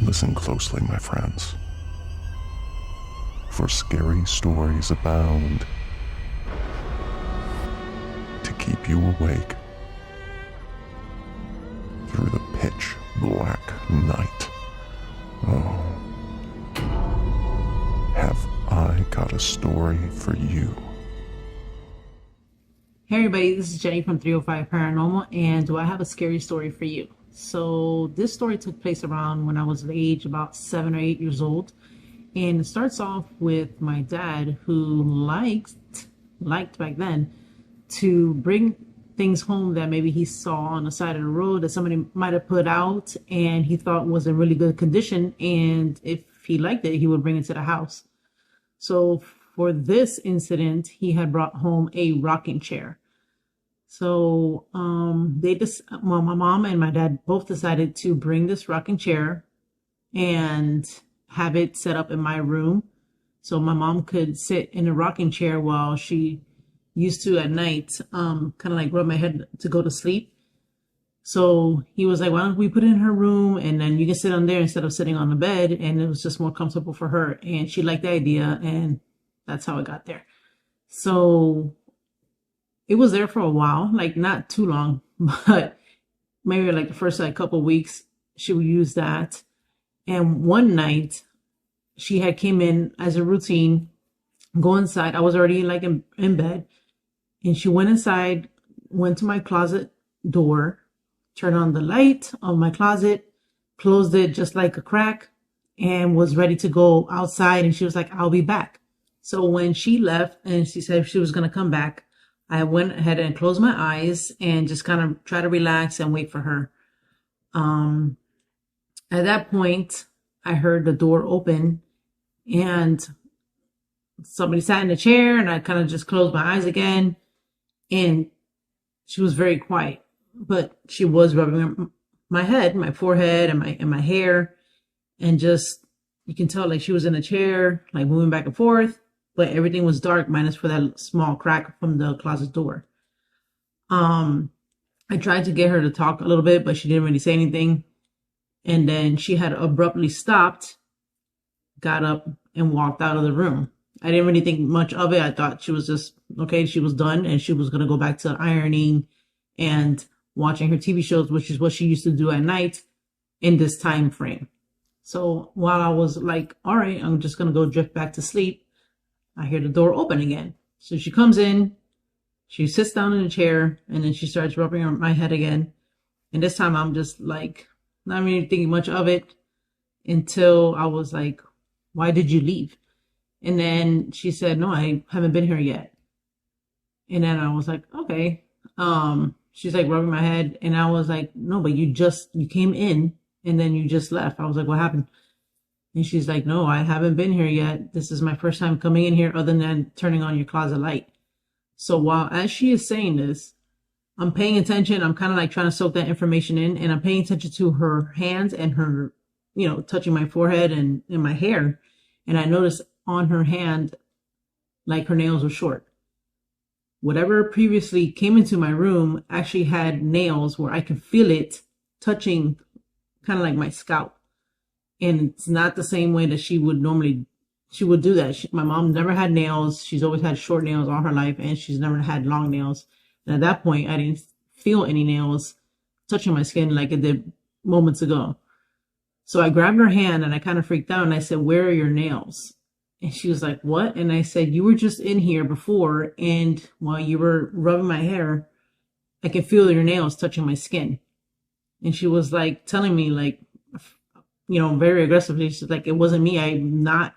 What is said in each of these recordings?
Listen closely, my friends, for scary stories abound to keep you awake through the pitch black night. Oh, have I got a story for you? Hey everybody, this is Jenny from 305 Paranormal, and do I have a scary story for you? So this story took place around when I was the age about 7 or 8 years old, and it starts off with my dad, who liked back then to bring things home that maybe he saw on the side of the road that somebody might have put out and he thought was in really good condition, and if he liked it, he would bring it to the house. So for this incident, he had brought home a rocking chair. So my mom and my dad both decided to bring this rocking chair and have it set up in my room. So my mom could sit in a rocking chair while she used to at night, kind of like rub my head to go to sleep. So he was like, why don't we put it in her room and then you can sit on there instead of sitting on the bed. And it was just more comfortable for her. And she liked the idea, and that's how it got there. So it was there for a while, like not too long, but maybe like the first like couple of weeks, she would use that. And one night she had came in as a routine, go inside. I was already like in bed, and she went inside, went to my closet door, turned on the light of my closet, closed it just like a crack, and was ready to go outside. And she was like, I'll be back. So when she left and she said she was going to come back, I went ahead and closed my eyes and just kind of try to relax and wait for her. At that point, I heard the door open and somebody sat in a chair, and I kind of just closed my eyes again, and she was very quiet, but she was rubbing my head, my forehead, and my hair, and just, you can tell like she was in a chair, like moving back and forth, but everything was dark minus for that small crack from the closet door. I tried to get her to talk a little bit, but she didn't really say anything. And then she had abruptly stopped, got up, and walked out of the room. I didn't really think much of it. I thought she was just, okay, she was done and she was going to go back to ironing and watching her TV shows, which is what she used to do at night in this time frame. So while I was like, all right, I'm just going to go drift back to sleep, I hear the door open again. So she comes in, she sits down in a chair, and then she starts rubbing my head again. And this time I'm just like, not really thinking much of it until I was like, why did you leave? And then she said, no, I haven't been here yet. And then I was like, okay. She's like rubbing my head, and I was like, no, but you came in and then you just left. I was like, what happened? And she's like, no, I haven't been here yet. This is my first time coming in here other than turning on your closet light. So while as she is saying this, I'm paying attention. I'm kind of like trying to soak that information in, and I'm paying attention to her hands and her, touching my forehead and my hair. And I noticed on her hand, like her nails were short. Whatever previously came into my room actually had nails where I could feel it touching kind of like my scalp. And it's not the same way that she would do that. My mom never had nails. She's always had short nails all her life, and she's never had long nails. And at that point, I didn't feel any nails touching my skin like it did moments ago. So I grabbed her hand and I kind of freaked out, and I said, where are your nails? And she was like, what? And I said, you were just in here before, and while you were rubbing my hair, I could feel your nails touching my skin. And she was like telling me like, very aggressively, she's like, it wasn't me. I've not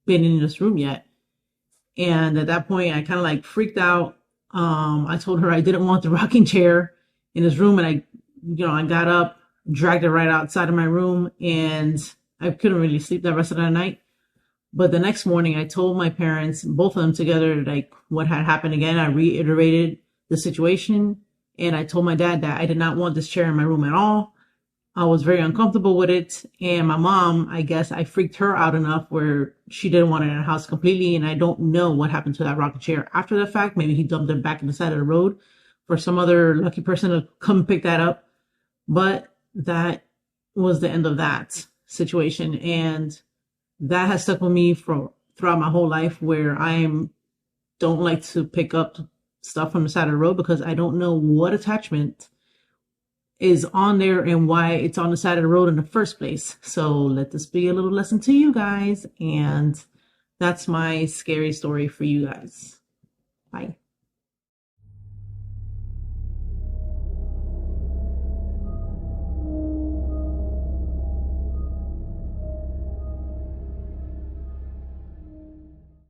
been in this room yet. And at that point, I kind of like freaked out. I told her I didn't want the rocking chair in this room, and I got up, dragged it right outside of my room, and I couldn't really sleep the rest of the night. But the next morning, I told my parents, both of them together, like what had happened again. I reiterated the situation, and I told my dad that I did not want this chair in my room at all. I was very uncomfortable with it. And my mom, I guess I freaked her out enough where she didn't want it in the house completely. And I don't know what happened to that rocking chair after the fact. Maybe he dumped it back in the side of the road for some other lucky person to come pick that up. But that was the end of that. situation, and that has stuck with me for throughout my whole life, where don't like to pick up stuff from the side of the road because I don't know what attachment is on there and why it's on the side of the road in the first place. So let this be a little lesson to you guys, and that's my scary story for you guys. Bye.